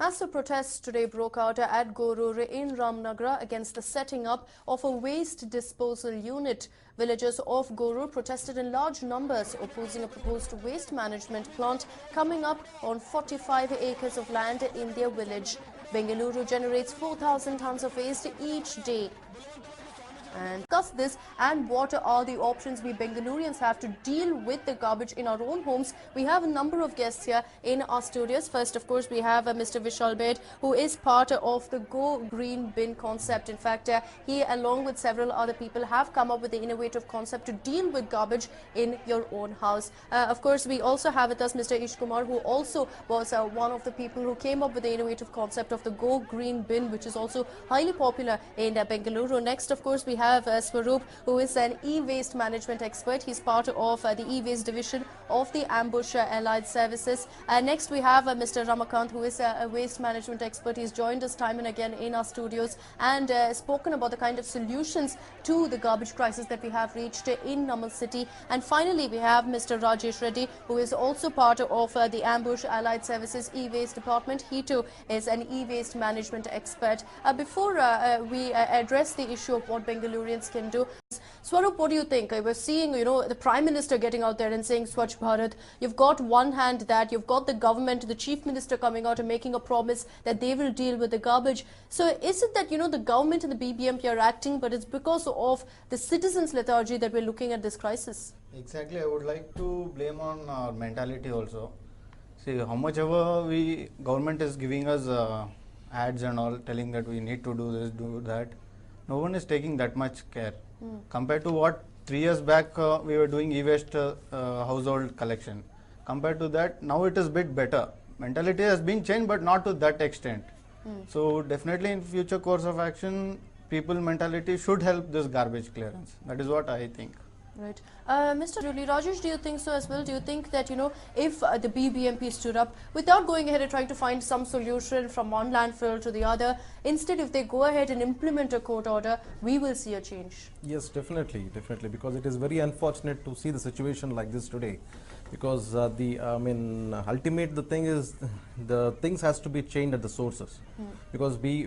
Massive protests today broke out at Gorur in Ramnagar against the setting up of a waste disposal unit. Villagers of Gorur protested in large numbers, opposing a proposed waste management plant coming up on 45 acres of land in their village. Bengaluru generates 4,000 tons of waste each day. And discuss this and what are the options we Bengalurians have to deal with the garbage in our own homes. We have a number of guests here in our studios. First, of course, we have Mr. Vishal Bed, who is part of the Go Green Bin concept. In fact, he, along with several other people, have come up with the innovative concept to deal with garbage in your own house. Of course, we also have with us Mr. Ish Kumar, who also was one of the people who came up with the innovative concept of the Go Green Bin, which is also highly popular in Bengaluru. Next, of course, we have Swaroop, who is an e-waste management expert. He's part of the e-waste division of the Ambush Allied Services. Next, we have Mr. Ramakant, who is a waste management expert. He's joined us time and again in our studios and spoken about the kind of solutions to the garbage crisis that we have reached in Namal City. And finally, we have Mr. Rajesh Reddy, who is also part of the Ambush Allied Services e-waste department. He too is an e-waste management expert. Before we address the issue of what Bengalurians can do, Swaroop, what do you think? We're seeing, the Prime Minister getting out there and saying Swachh Bharat. You've got one hand that you've got the government, the Chief Minister coming out and making a promise that they will deal with the garbage. So is it that, the government and the BBMP are acting, but it's because of the citizens' lethargy that we're looking at this crisis? Exactly. I would like to blame on our mentality also. See, how much ever government is giving us ads and all, telling that we need to do this, do that. No one is taking that much care. Compared to what 3 years back we were doing e-waste household collection. Compared to that, now it is bit better. Mentality has been changed, but not to that extent. So definitely in future course of action, people mentality should help this garbage clearance. That is what I think. Right. Mr. Julie, Rajesh, do you think so as well? Do you think that, if the BBMP stood up without going ahead and trying to find some solution from one landfill to the other, instead if they go ahead and implement a court order, we will see a change? Yes, definitely, because it is very unfortunate to see the situation like this today. Because ultimate the thing is the things has to be changed at the sources. Because we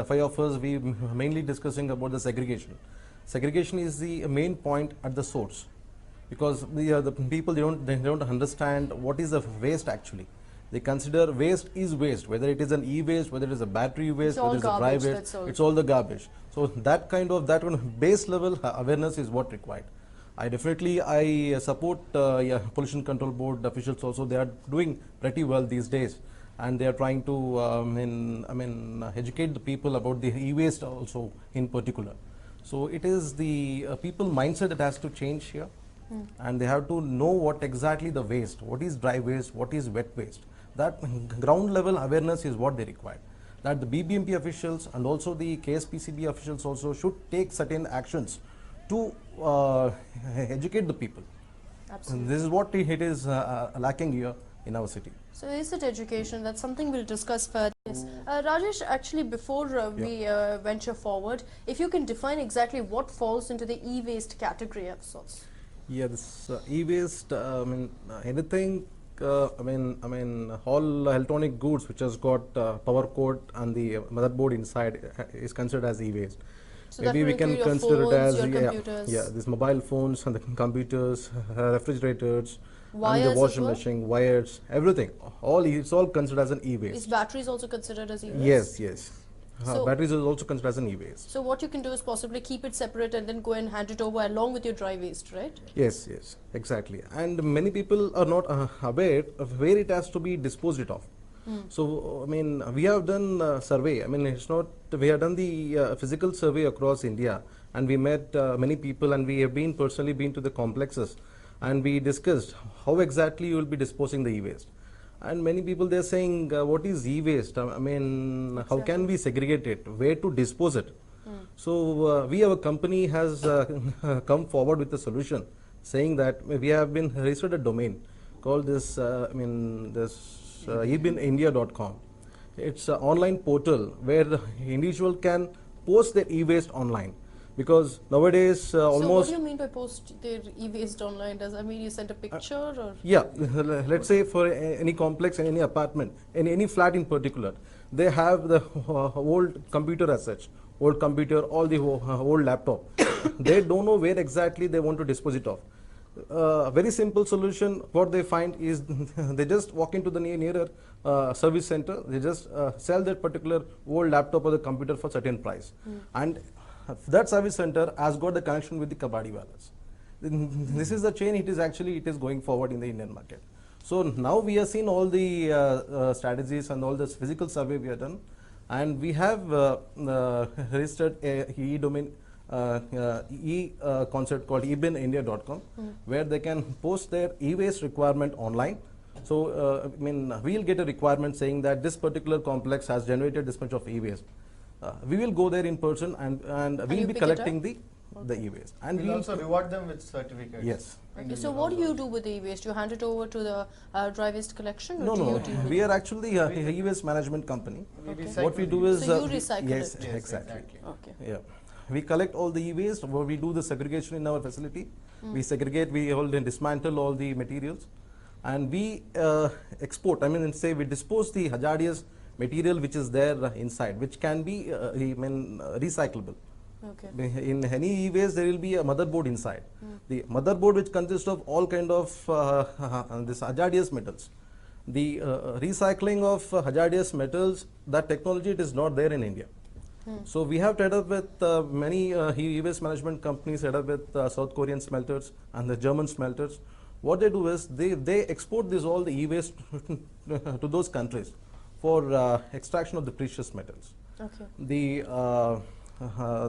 five of us, we mainly discussing about the segregation. Segregation is the main point at the source, because the people they don't understand what is the waste actually. They consider waste is waste, whether it is an e-waste, whether it is a battery waste, whether it is a dry waste, it's all the garbage. So that kind of base level awareness is what required. I support pollution control board officials also. They are doing pretty well these days, and they are trying to educate the people about the e-waste also in particular. So it is the people mindset that has to change here, and they have to know what exactly the waste, what is dry waste, what is wet waste. That ground level awareness is what they require. That the BBMP officials and also the KSPCB officials also should take certain actions to educate the people. Absolutely. And this is what it is lacking here in our city. So is it education? That's something we'll discuss further. Yes. Rajesh, actually before we venture forward, if you can define exactly what falls into the e-waste category of sorts. Yeah, this e-waste, anything, all electronic goods which has got power cord and the motherboard inside is considered as e-waste. So maybe we can consider phones, it as this mobile phones and the computers, refrigerators, and the washing machine, wires, everything. It's all considered as an e-waste. Is batteries also considered as Yes, e-waste? yes. So batteries is also considered as an e-waste. So what you can do is possibly keep it separate and then go and hand it over along with your dry waste, right? Yes, yes, exactly. And many people are not aware of where it has to be disposed of. So, we have done survey. It's not, we have done the physical survey across India, and we met many people, and we have personally been to the complexes, and we discussed how exactly you will be disposing the e-waste. And many people, they're saying, what is e-waste? How can we segregate it? Where to dispose it? So, our company has come forward with a solution, saying that we have been registered a domain called this, ebinIndia.com. It's an online portal where the individual can post their e-waste online. because nowadays So what almost do you mean by post their e-waste online? Does that mean you send a picture or? yeah, let's say for any complex, any apartment, any flat in particular, they have the old computer as such, old computer, all the old laptop. They don't know where exactly they want to dispose it of. Very simple solution. What they find is they just walk into the nearer service center. They just sell that particular old laptop or the computer for certain price, and that service center has got the connection with the kabadi walas. This is the chain. It is going forward in the Indian market. So now we have seen all the strategies and all this physical survey we have done, and we have registered a e-domain concept called ebinindia.com, where they can post their e-waste requirement online. So I mean, we'll get a requirement saying that this particular complex has generated this much of e-waste. We will go there in person, and we'll be collecting the e-waste, and we'll also reward them with certificates. Yes. Okay, so what do you do with the e-waste? You hand it over to the dry waste collection? No, or no. do you We are actually a e-waste management company. Okay. What we do is so you recycle yes, it? Yes, exactly. Okay. Yeah, we collect all the e-waste. We do the segregation in our facility. We segregate. We all dismantle all the materials, and we export. I mean, say we dispose the hazardous material which is there inside, which can be recyclable. Okay. In any e-waste, there will be a motherboard inside. The motherboard, which consists of all kind of this hazardous metals. The recycling of hazardous metals, that technology, it is not there in India. So we have tied up with many e-waste management companies, tied up with South Korean smelters and the German smelters. What they do is they export this all the e-waste to those countries for extraction of the precious metals. Okay.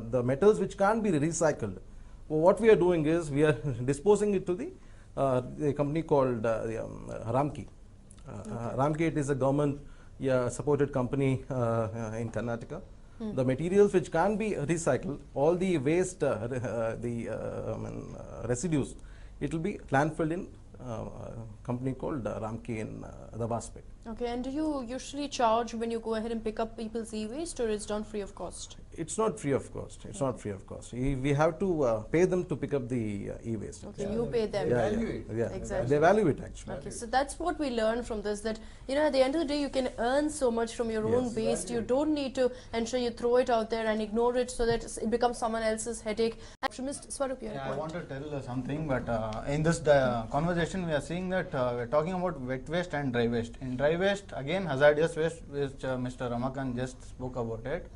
The metals which can't be recycled, well, what we are doing is we are disposing it to the company called Ramki. Ramki, it is a government supported company in Karnataka. The materials which can't be recycled, all the waste, residues, it will be landfilled in company called Ramki in the Vaspet. Okay, and do you usually charge when you go ahead and pick up people's e-waste, or it's done free of cost? It's not free of cost. It's not free of cost. We have to pay them to pick up the e-waste. Okay, you pay them. Yeah, Exactly. they value it actually. Okay, so that's what we learn from this, that at the end of the day you can earn so much from your own waste. You don't need to ensure you throw it out there and ignore it so that it becomes someone else's headache. I want to tell something, but in this conversation we are seeing that we're talking about wet waste and dry waste. In dry waste, again hazardous waste, which Mr. Ramakan just spoke about it.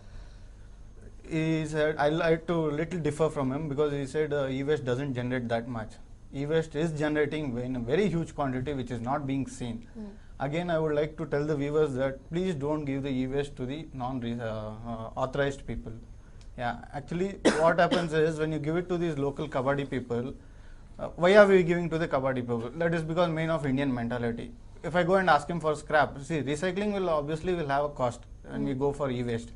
He said, I like to little differ from him, because he said e-waste doesn't generate that much. E-waste is generating in a very huge quantity which is not being seen. Again, I would like to tell the viewers that please don't give the e-waste to the non-authorized people. Yeah, actually what happens is when you give it to these local kabaddi people, why are we giving to the kabaddi people? That is because main of Indian mentality. If I go and ask him for scrap, see, recycling will have a cost when we go for e-waste.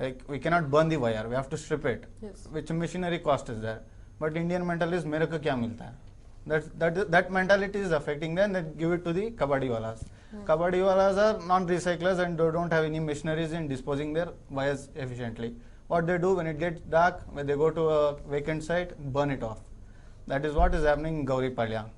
Like, we cannot burn the wire, we have to strip it, which machinery cost is there. But Indian mentality is, mere ko kya milta hai? That mentality is affecting them. They give it to the kabaddi walas. Kabaddi walas are non-recyclers and they don't have any machineries in disposing their wires efficiently. What they do when it gets dark, when they go to a vacant site, burn it off. That is what is happening in Gauripalya.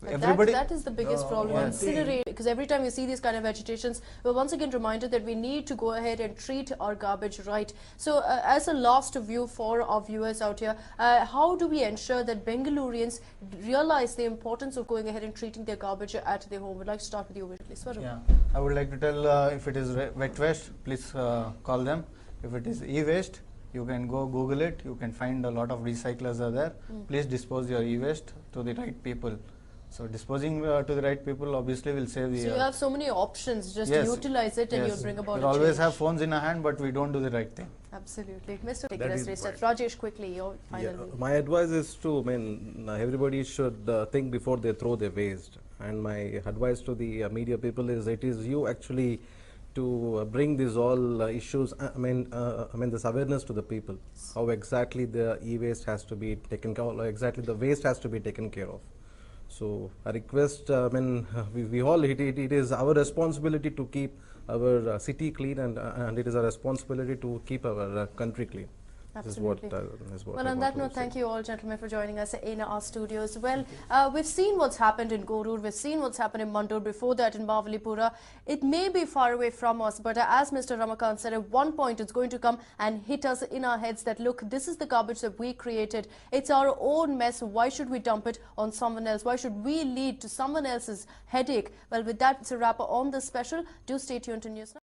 That is the biggest problem. Incinerate, because every time you see these kind of agitations, we're once again reminded that we need to go ahead and treat our garbage right. So as a last view for our viewers out here, how do we ensure that Bengalurians realize the importance of going ahead and treating their garbage at their home? We'd like to start with you, please. Yeah, I would like to tell, if it is wet waste, please call them. If it is e-waste, you can go Google it. You can find a lot of recyclers are there. Please dispose your e-waste to the right people. So disposing to the right people obviously will save the... So you have so many options, just utilize it and you'll bring about a change. We always have phones in our hand, but we don't do the right thing. Absolutely. Mr. Rajesh, quickly, your final view. My advice is to, everybody should think before they throw their waste. And my advice to the media people is, it is you actually to bring these all issues, this awareness to the people, how exactly the e-waste has to be taken care of, exactly the waste has to be taken care of. So I request, we all, it is our responsibility to keep our city clean, and it is our responsibility to keep our country clean. Absolutely. Is what Well, I on want that to note, say. thank you all, gentlemen, for joining us in our studios. Well, we've seen what's happened in Gorur, we've seen what's happened in Mandur, before that in Bavalipura. It may be far away from us, but as Mr. Ramakant said, at one point it's going to come and hit us in our heads that, look, this is the garbage that we created. It's our own mess. Why should we dump it on someone else? Why should we lead to someone else's headache? Well, with that, it's a wrap on this special. Do stay tuned to News Now.